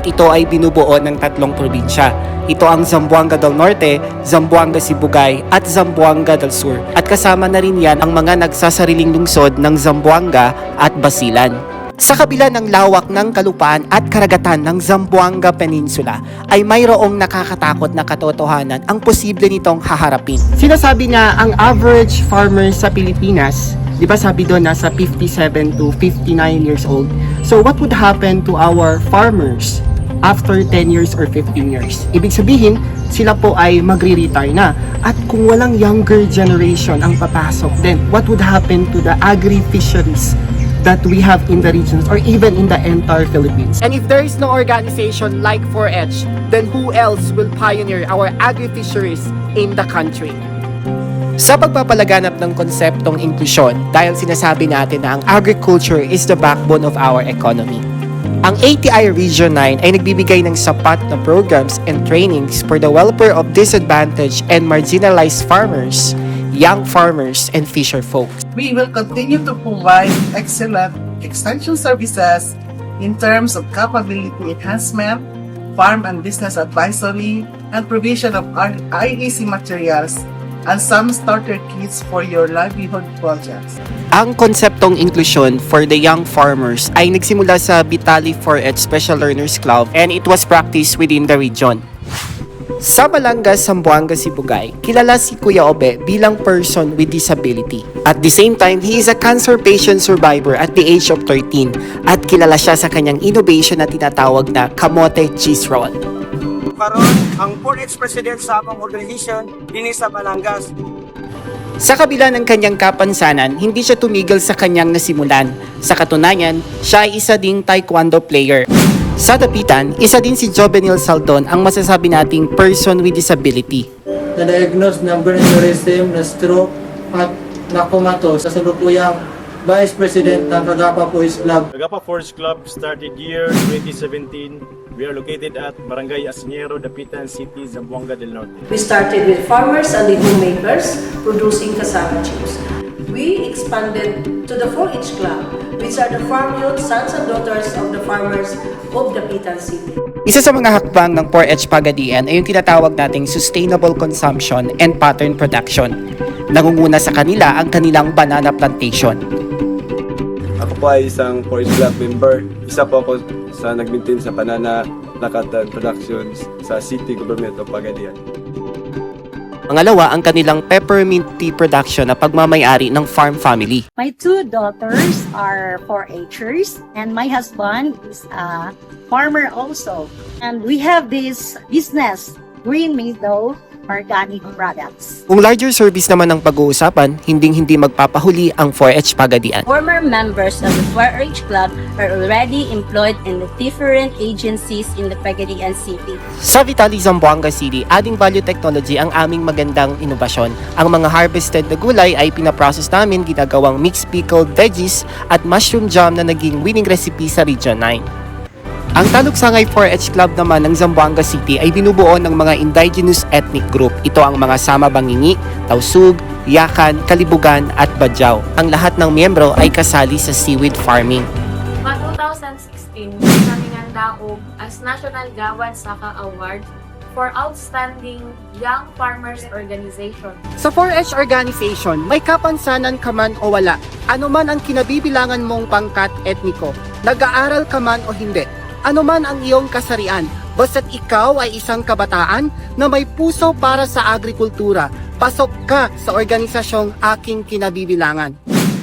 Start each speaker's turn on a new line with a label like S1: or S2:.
S1: at ito ay binubuo ng 3 probinsya. Ito ang Zamboanga del Norte, Zamboanga Sibugay at Zamboanga del Sur. At kasama na rin yan ang mga nagsasariling lungsod ng Zamboanga at Basilan. Sa kabila ng lawak ng kalupaan at karagatan ng Zamboanga Peninsula ay mayroong nakakatakot na katotohanan ang posible nitong haharapin. Sinasabi nga ang average farmer sa Pilipinas, di ba sabi doon nasa 57 to 59 years old. So what would happen to our farmers after 10 years or 15 years? Ibig sabihin, sila po ay magre-retire na. At kung walang younger generation ang papasok, then what would happen to the agri-fisheries that we have in the regions or even in the entire Philippines? And if there is no organization like 4H, then who else will pioneer our agri-fisheries in the country? Sa pagpapalaganap ng konseptong inklusyon, dahil sinasabi natin na ang agriculture is the backbone of our economy. Ang ATI Region 9 ay nagbibigay ng sapat na programs and trainings for the welfare of disadvantaged and marginalized farmers, young farmers, and fisher folk.
S2: We will continue to provide excellent extension services in terms of capability enhancement, farm and business advisory, and provision of IEC materials and some starter kits for your livelihood projects.
S1: Ang konseptong inklusyon for the young farmers ay nagsimula sa Vitali 4H Special Learners Club and it was practiced within the region. Sa Balangas, Zamboanga, Sibugay, kilala si Kuya Obe bilang person with disability. At the same time, he is a cancer patient survivor at the age of 13 at kilala siya sa kanyang innovation na tinatawag na Kamote Cheese Roll.
S3: Karon ang 4H President sa among organization dinhi sa Balangas.
S1: Sa kabila ng kanyang kapansanan, hindi siya tumigil sa kanyang nasimulan. Sa katunayan, siya ay isa ding taekwondo player. Sa Dapitan, isa din si Jovenil Saldon ang masasabi nating person with disability.
S4: Na-diagnose ng brain aneurysm, na stroke at nakumato sa salukuyang Vice President ng Cagapa Forest Club.
S5: Cagapa Forest Club started year 2017. We are located at Barangay Asinero, Dapitan City, Zamboanga del Norte.
S6: We started with farmers and the homemakers producing cassava chips. We expanded to the 4H Club, which are the farm youth, sons and daughters of the farmers of Dapitan City.
S1: Isa sa mga hakbang ng 4H Pagadian ay yung tinatawag nating sustainable consumption and pattern production. Nangunguna sa kanila ang kanilang banana plantation.
S7: Ako po ay isang 4H Club member. Isa po ako sa nag-maintain sa banana lakatan productions sa City Government of Pagadian.
S1: Pangalawa, ang kanilang peppermint tea production na pagmamayari ng farm family.
S8: My 2 daughters are 4Hers and my husband is a farmer also. And we have this business, Green Meadow Organic Products.
S1: Kung larger service naman ang pag-uusapan, hindi magpapahuli ang 4H Pagadian.
S9: Former members of the 4H Club are already employed in the different agencies in the Pagadian City.
S1: Sa Vitali, Zamboanga City, adding value technology ang aming magandang inobasyon. Ang mga harvested na gulay ay pinaprocess namin ginagawang mixed pickled veggies at mushroom jam na naging winning recipe sa Region 9. Ang Talugsangay 4H Club naman ng Zamboanga City ay binubuo ng mga indigenous ethnic group. Ito ang mga Sama Bangingi, Tausug, Yakan, Kalibugan at Badyaw. Ang lahat ng miyembro ay kasali sa seaweed farming.
S10: Mga 2016, kami nga daog as National Gawan Saka Award for Outstanding Young Farmers Organization.
S1: Sa 4H organization, may kapansanan ka man o wala. Ano man ang kinabibilangan mong pangkat etniko, nag-aaral ka man o hindi. Ano man ang iyong kasarian, basta't ikaw ay isang kabataan na may puso para sa agrikultura, pasok ka sa organisasyong aking kinabibilangan.